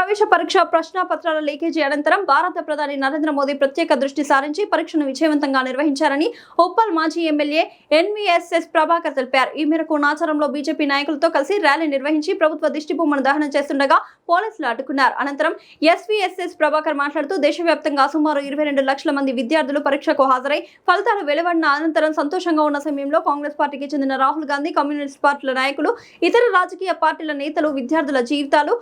ప్రవేశ పరీక్ష ప్రశ్నపత్రాల లీకేజీ అనంతరం భారత ప్రధాని నరేంద్ర మోదీ ప్రత్యేక దృష్టి సారించి పరీక్షను విజయవంతంగా నిర్వహించారని ఉప్పల్ మాజీ ఎమ్మెల్యే ఎన్వీఎస్ఎస్ ప్రభాకర్ తెలిపారు. ఈ మేరకు నాచారంలో బీజేపీ నాయకులతో కలిసి ర్యాలీ నిర్వహించి ప్రభుత్వ దిష్టిబొమ్మను దహనం చేస్తుండగా పోలీసులు అడ్డుకున్నారు. అనంతరం ఎస్వీఎస్ఎస్ ప్రభాకర్ మాట్లాడుతూ దేశవ్యాప్తంగా సుమారు 22 లక్షల మంది విద్యార్థులు పరీక్షకు హాజరై ఫలితాలు వెలువడిన అనంతరం సంతోషంగా ఉన్న సమయంలో కాంగ్రెస్ పార్టీకి చెందిన రాహుల్ గాంధీ, కమ్యూనిస్ట్ పార్టీల నాయకులు, ఇతర రాజకీయ పార్టీల నేతలు విద్యార్థుల జీవితాలు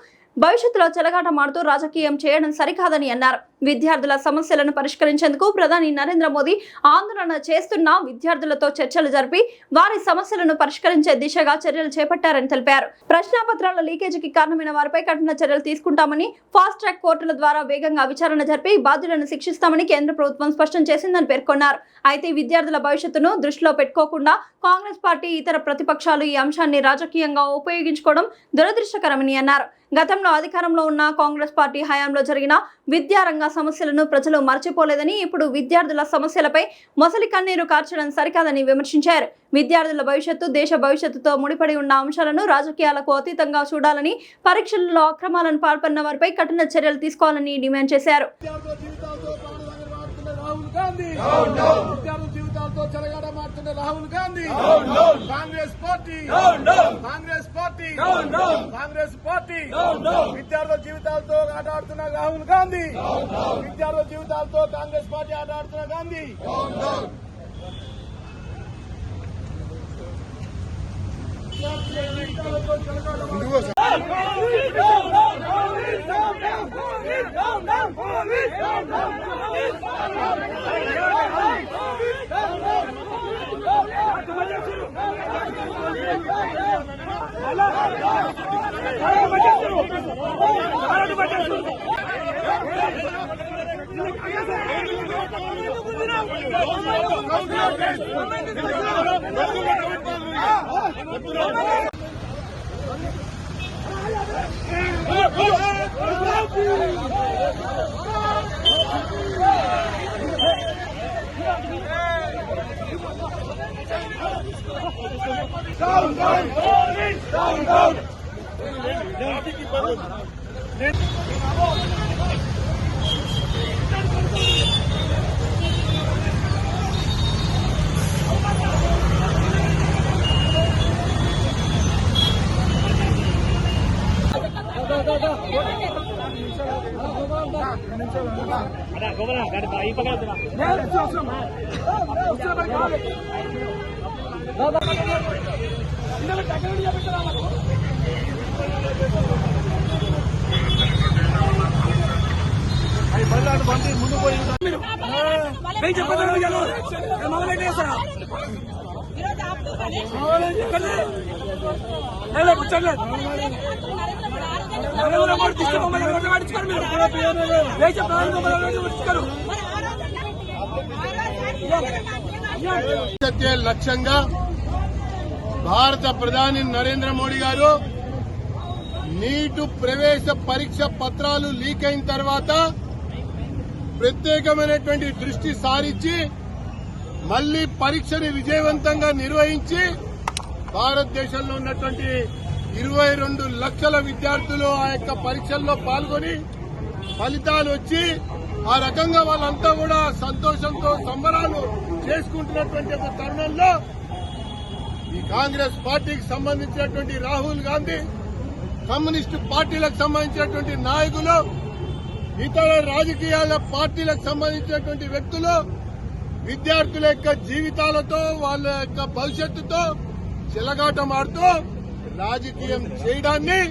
భవిష్యత్తులో చెలగాటమాడుతూ రాజకీయం చేయడం సరికాదని అన్నారు. విద్యార్థుల సమస్యలను పరిష్కరించేందుకు ప్రధాని నరేంద్ర మోదీ ఆందోళన చేస్తున్న విద్యార్థులతో చర్చలు జరిపి వారి సమస్యలను పరిష్కరించే దిశగా చర్యలు చేపట్టారని తెలిపారు. ప్రశ్నాపత్రాల లీకేజీకి కారణమైన వారిపై కఠిన చర్యలు తీసుకుంటామని, ఫాస్ట్ ట్రాక్ కోర్టుల ద్వారా వేగంగా విచారణ జరిపి బాధ్యులను శిక్షిస్తామని కేంద్ర ప్రభుత్వం స్పష్టం చేసిందని పేర్కొన్నారు. అయితే విద్యార్థుల భవిష్యత్తును దృష్టిలో పెట్టుకోకుండా కాంగ్రెస్ పార్టీ, ఇతర ప్రతిపక్షాలు ఈ అంశాన్ని రాజకీయంగా ఉపయోగించుకోవడం దురదృష్టకరమని అన్నారు. గతంలో అధికారంలో ఉన్న కాంగ్రెస్ పార్టీ హయాంలో జరిగిన విద్యారంగ సమస్యలను ప్రజలు మర్చిపోలేదని, ఇప్పుడు విద్యార్థుల సమస్యలపై మొసలి కన్నీరు కార్చడం సరికాదని విమర్శించారు. విద్యార్థుల భవిష్యత్తు, దేశ భవిష్యత్తుతో ముడిపడి ఉన్న అంశాలను రాజకీయాలకు అతీతంగా చూడాలని, పరీక్షల్లో అక్రమాలను పాల్పడిన వారిపై కఠిన చర్యలు తీసుకోవాలని డిమాండ్ చేశారు. రాహుల్ గాంధీ కాంగ్రెస్ పార్టీ విద్యార్థుల జీవితాలతో ఆట ఆడుతున్న రాహుల్ గాంధీ, విద్యార్థుల జీవితాలతో కాంగ్రెస్ పార్టీ ఆట ఆడుతున్న Gandhi. Down, down, down, down. ముందు పోయి లక్ష్యంగా భారత ప్రధాని నరేంద్ర మోడీ గారు నీటు ప్రవేశ పరీక్ష పత్రాలు లీక్ అయిన తర్వాత ప్రత్యేకమైనటువంటి దృష్టి సారించి మళ్లీ పరీక్షని విజయవంతంగా నిర్వహించి భారతదేశంలో ఉన్నటువంటి 22 లక్షల విద్యార్థులు ఆ యొక్క పరీక్షల్లో పాల్గొని ఫలితాలు వచ్చి ఆ రకంగా వాళ్ళంతా కూడా సంతోషంతో సంబరాలు చేసుకుంటున్నటువంటి ఒక తరుణంలో ఈ కాంగ్రెస్ పార్టీకి సంబంధించినటువంటి రాహుల్ గాంధీ, కమ్యూనిస్టు పార్టీలకు సంబంధించినటువంటి నాయకులు, ఇతర రాజకీయాల పార్టీలకు సంబంధించినటువంటి వ్యక్తులు విద్యార్థుల యొక్క జీవితాలతో, వాళ్ళ యొక్క భవిష్యత్తుతో చెలగాటమాడుతూ రాజకీయం చేయడాన్ని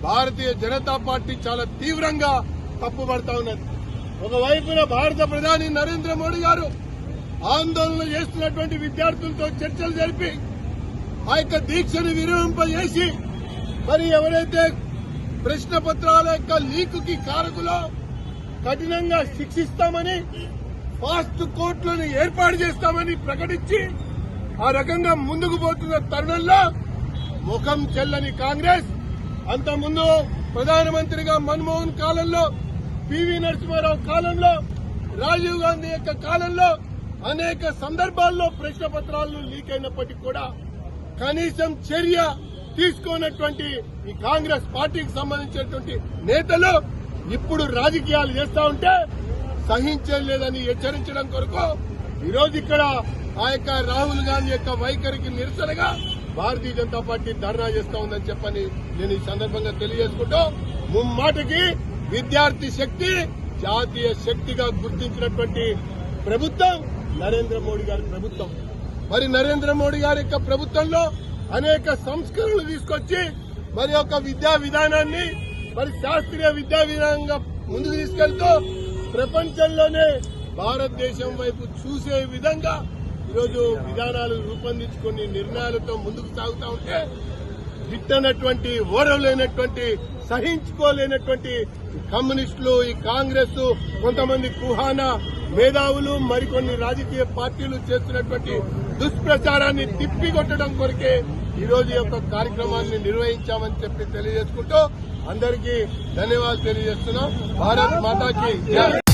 భారతీయ జనతా పార్టీ చాలా తీవ్రంగా తప్పుపడతా ఉన్నది. ఒకవైపున భారత ప్రధాని నరేంద్ర మోడీ గారు ఆందోళన చేస్తున్నటువంటి విద్యార్థులతో చర్చలు జరిపి ఆ యొక్క దీక్షను విరమింపజేసి మరి ఎవరైతే ప్రశ్న పత్రాల యొక్క లీకుకి కారకులో కఠినంగా శిక్షిస్తామని, ఫాస్ట్ కోర్టులను ఏర్పాటు చేస్తామని ప్రకటించి ఆ రకంగా ముందుకు పోతున్న తరుణంలో ముఖం చెల్లని కాంగ్రెస్ అంతకుముందు ప్రధానమంత్రిగా మన్మోహన్ కాలంలో, పివి నరసింహారావు కాలంలో, రాజీవ్ గాంధీ యొక్క కాలంలో అనేక సందర్భాల్లో ప్రశ్న పత్రాలను లీక్ అయినప్పటికీ కూడా కనీసం చర్య తీసుకోనటువంటి ఈ కాంగ్రెస్ పార్టీకి సంబంధించినటువంటి నేతలు ఇప్పుడు రాజకీయాలు చేస్తా ఉంటే సహించలేదని హెచ్చరించడం కొరకు ఈరోజు ఇక్కడ ఆ యొక్క రాహుల్ గాంధీ యొక్క వైఖరికి నిరసనగా భారతీయ జనతా పార్టీ ధర్నా చేస్తా ఉందని చెప్పని నేను ఈ సందర్భంగా తెలియజేసుకుంటూ ముమ్మాటికి విద్యార్థి శక్తి జాతీయ శక్తిగా గుర్తించినటువంటి ప్రభుత్వం నరేంద్ర మోడీ గారి ప్రభుత్వం. మరి నరేంద్ర మోడీ గారి యొక్క ప్రభుత్వంలో అనేక సంస్కరణలు తీసుకొచ్చి మరి ఒక విద్యా విధానాన్ని మరి శాస్త్రీయ విద్యా విధానంగా ముందుకు తీసుకెళ్తూ ప్రపంచంలోనే భారతదేశం వైపు చూసే విధంగా ఈరోజు విధానాలు రూపొందించుకుని నిర్ణయాలతో ముందుకు సాగుతా ఉంటే గిట్టనటువంటి ఓరలేనటువంటి సహించుకోలేనటువంటి కమ్యూనిస్టులు ఈ కాంగ్రెస్ కొంతమంది కుహానా మేధావులు మరికొన్ని రాజకీయ పార్టీలు చేస్తున్నటువంటి దుష్ప్రచారాన్ని తిప్పికొట్టడం కొరకే ఈ రోజు యొక్క కార్యక్రమాన్ని నిర్వహించామని చెప్పి తెలియజేసుకుంటూ అందరికీ ధన్యవాదాలు తెలియజేస్తున్నాం. భారత్ మాతాకి జై.